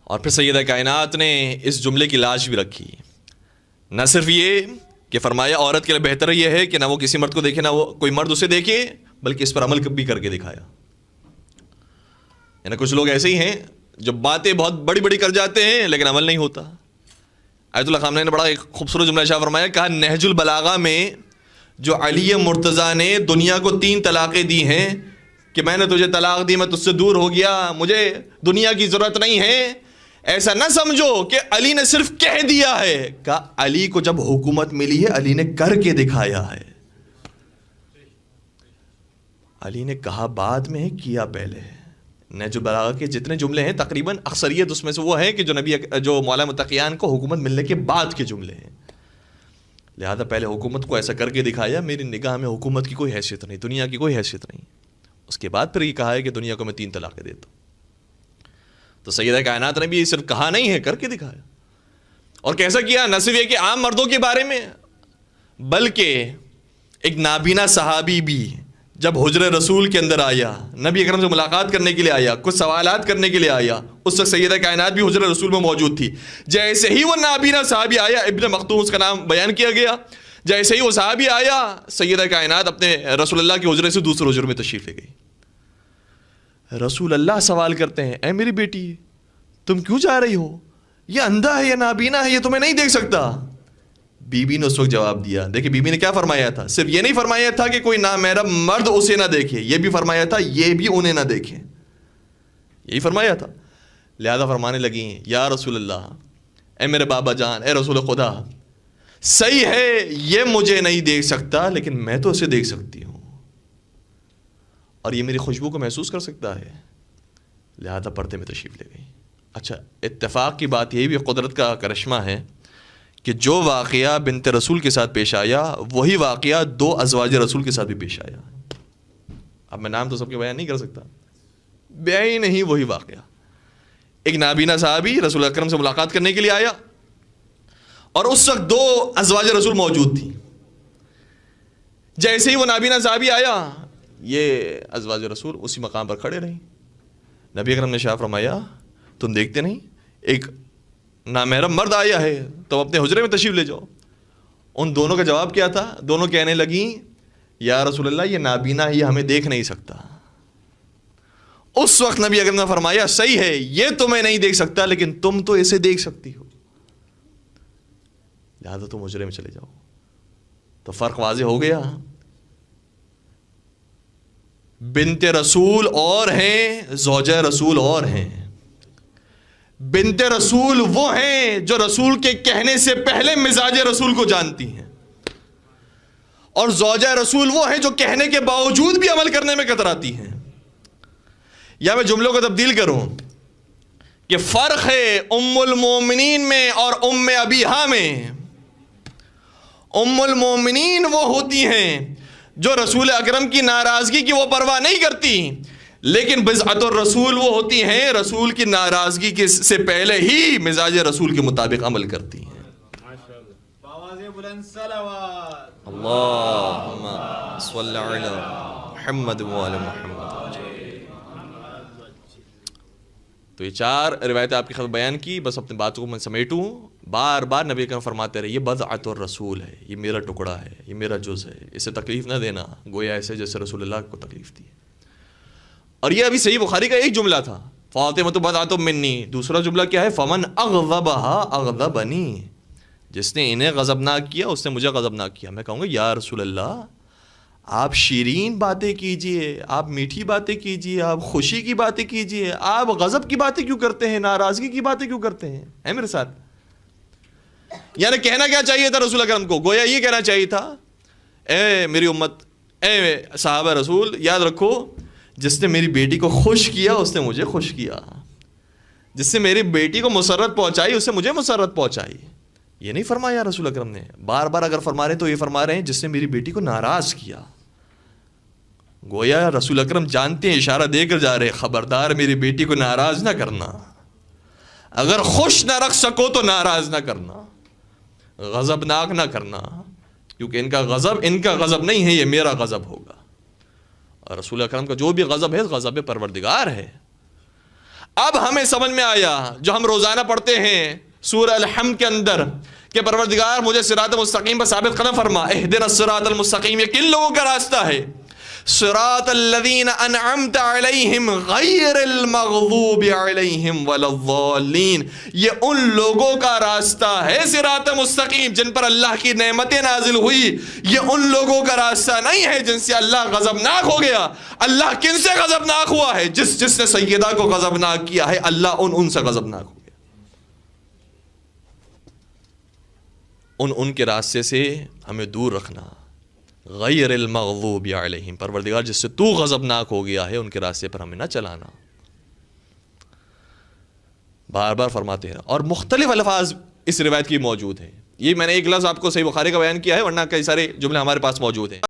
اور پھر سیدہ کائنات نے اس جملے کی لاج بھی رکھی، نہ صرف یہ کہ فرمایا عورت کے لیے بہتر یہ ہے کہ نہ وہ کسی مرد کو دیکھے نہ وہ کوئی مرد اسے دیکھے، بلکہ اس پر عمل بھی کر کے دکھایا۔ یعنی کچھ لوگ ایسے ہی ہیں جو باتیں بہت بڑی بڑی کر جاتے ہیں لیکن عمل نہیں ہوتا۔ آیت اللہ خامنہ نے بڑا ایک خوبصورت جملہ ارشاد فرمایا، کہا نہج البلاغہ میں جو علی مرتضیٰ نے دنیا کو 3 طلاقیں دی ہیں کہ میں نے تجھے طلاق دی، میں تجھ سے دور ہو گیا، مجھے دنیا کی ضرورت نہیں ہے، ایسا نہ سمجھو کہ علی نے صرف کہہ دیا ہے۔ کہا علی کو جب حکومت ملی ہے علی نے کر کے دکھایا ہے۔ علی نے کہا بعد میں ہے، کیا پہلے ہے۔ نہج البلاغہ کے جتنے جملے ہیں تقریباً اکثریت اس میں سے وہ ہیں کہ جو مولا متقیان کو حکومت ملنے کے بعد کے جملے ہیں۔ لہذا پہلے حکومت کو ایسا کر کے دکھایا، میری نگاہ میں حکومت کی کوئی حیثیت نہیں، دنیا کی کوئی حیثیت نہیں۔ اس کے بعد پھر یہ کہا ہے کہ دنیا کو میں 3 طلاقیں دیتا ہوں۔ تو سیدہ کائنات نے بھی صرف کہا نہیں ہے، کر کے دکھایا۔ اور کیسا کیا؟ نہ صرف یہ کہ عام مردوں کے بارے میں، بلکہ ایک نابینا صحابی بھی جب حجر رسول کے اندر آیا، نبی اکرم سے ملاقات کرنے کے لیے آیا، کچھ سوالات کرنے کے لیے آیا، اس وقت سیدہ کائنات بھی حجر رسول میں موجود تھی۔ جیسے ہی وہ نابینا صحابی آیا، ابن مختوم اس کا نام بیان کیا گیا، جیسے ہی وہ صحابی آیا، سیدہ کائنات اپنے رسول اللہ کے حجرے سے دوسرے حجرے میں تشریف لے گئی۔ رسول اللہ سوال کرتے ہیں، اے میری بیٹی تم کیوں جا رہی ہو؟ یہ اندھا ہے، یہ نابینا ہے، یہ تمہیں نہیں دیکھ سکتا۔ بی بی نے اس وقت جواب دیا، دیکھیں بی بی نے کیا فرمایا تھا، صرف یہ نہیں فرمایا تھا کہ کوئی نامحرم مرد اسے نہ دیکھے، یہ بھی فرمایا تھا یہ بھی انہیں نہ دیکھے، یہی فرمایا تھا۔ لہذا فرمانے لگی، یا رسول اللہ، اے میرے بابا جان، اے رسول خدا، صحیح ہے یہ مجھے نہیں دیکھ سکتا لیکن میں تو اسے دیکھ سکتی ہوں اور یہ میری خوشبو کو محسوس کر سکتا ہے، لہذا پردے میں تشریف لے گئی۔ اچھا، اتفاق کی بات یہ بھی قدرت کا کرشمہ ہے کہ جو واقعہ بنت رسول کے ساتھ پیش آیا وہی واقعہ 2 ازواج رسول کے ساتھ بھی پیش آیا۔ اب میں نام تو سب کے بیان نہیں کر سکتا، بیان ہی نہیں وہی واقعہ۔ ایک نابینا صحابی رسول اکرم سے ملاقات کرنے کے لیے آیا اور اس وقت 2 ازواج رسول موجود تھیں۔ جیسے ہی وہ نابینا صحابی آیا، یہ ازواج رسول اسی مقام پر کھڑے رہیں۔ نبی اکرم نے ارشاد فرمایا، تم دیکھتے نہیں ایک نامحرم مرد آیا ہے، تو اپنے حجرے میں تشریف لے جاؤ۔ ان دونوں کا جواب کیا تھا؟ دونوں کہنے لگیں، یا رسول اللہ یہ نابینا ہے، یہ ہمیں دیکھ نہیں سکتا۔ اس وقت نبی اکرم نے فرمایا، صحیح ہے یہ تمہیں نہیں دیکھ سکتا لیکن تم تو اسے دیکھ سکتی ہو، لہذا تم حجرے میں چلے جاؤ۔ تو فرق واضح ہو گیا، بنت رسول اور ہیں، زوجہ رسول اور ہیں۔ بنت رسول وہ ہیں جو رسول کے کہنے سے پہلے مزاج رسول کو جانتی ہیں، اور زوجہ رسول وہ ہیں جو کہنے کے باوجود بھی عمل کرنے میں کتراتی ہیں۔ یا میں جملوں کو تبدیل کروں کہ فرق ہے ام المومنین میں اور ام ابیہا میں۔ ام المومنین وہ ہوتی ہیں جو رسول اکرم کی ناراضگی کی وہ پرواہ نہیں کرتی، لیکن بضعت الرسول وہ ہوتی ہیں رسول کی ناراضگی سے پہلے ہی مزاج رسول کے مطابق عمل کرتی ہیں۔ اللہم صلی علی محمد وعلی محمد۔ تو یہ 4 روایتیں آپ کی خدمت بیان کی، بس اپنی باتوں کو میں سمیٹوں۔ بار بار نبی اکرم فرماتے رہے، یہ بضعت الرسول ہے، یہ میرا ٹکڑا ہے، یہ میرا جز ہے، اسے تکلیف نہ دینا، گویا ایسے جیسے رسول اللہ کو تکلیف دی۔ اور یہ ابھی صحیح بخاری کا ایک جملہ تھا، فاطمہ بضعۃ منی۔ دوسرا جملہ کیا ہے؟ فمن اغضبها اغضبنی، جس نے انہیں غضبناک کیا اس نے مجھے غضبناک کیا۔ میں کہوں گا یا رسول اللہ آپ شیرین باتیں کیجئے، آپ میٹھی باتیں کیجئے، آپ خوشی کی باتیں کیجئے، آپ غضب کی باتیں کیوں کرتے ہیں، ناراضگی کی باتیں کیوں کرتے ہیں؟ ہے میرے ساتھ؟ یعنی کہنا کیا چاہیے تھا رسول اکرم کو؟ گویا یہ کہنا چاہیے تھا، اے میری امت، اے صحابہ رسول، یاد رکھو جس نے میری بیٹی کو خوش کیا اس نے مجھے خوش کیا، جس نے میری بیٹی کو مسرت پہنچائی اس نے مجھے مسرت پہنچائی۔ یہ نہیں فرمایا رسول اکرم نے، بار بار اگر فرما رہے ہیں تو یہ فرما رہے ہیں جس نے میری بیٹی کو ناراض کیا۔ گویا رسول اکرم جانتے ہیں، اشارہ دے کر جا رہے، خبردار میری بیٹی کو ناراض نہ کرنا، اگر خوش نہ رکھ سکو تو ناراض نہ کرنا، غضبناک نہ کرنا، کیونکہ ان کا غضب نہیں ہے، یہ میرا غضب ہوگا۔ اور رسول اکرم کا جو بھی غضب ہے غضب پروردگار ہے۔ اب ہمیں سمجھ میں آیا جو ہم روزانہ پڑھتے ہیں سورہ الحمد کے اندر کہ پروردگار مجھے صراط مستقیم پر ثابت قدم فرما، اہدنا الصراط المستقیم، یہ کن لوگوں کا راستہ ہے؟ صراط الذین انعمت علیہم غیر المغضوب علیہم ولا الضالین، یہ ان لوگوں کا راستہ ہے صراط مستقیم جن پر اللہ کی نعمتیں نازل ہوئی، یہ ان لوگوں کا راستہ نہیں ہے جن سے اللہ غضبناک ہو گیا۔ اللہ کن سے غضبناک ہوا ہے؟ جس نے سیدہ کو غضبناک کیا ہے، اللہ ان سے غضبناک ہو گیا۔ ان کے راستے سے ہمیں دور رکھنا، غیر المغضوب علیہم، پروردگار جس سے تو غضبناک ہو گیا ہے ان کے راستے پر ہمیں نہ چلانا، بار بار فرماتے ہیں۔ اور مختلف الفاظ اس روایت کی موجود ہیں، یہ میں نے ایک لفظ آپ کو صحیح بخاری کا بیان کیا ہے، ورنہ کئی سارے جملے ہمارے پاس موجود ہیں۔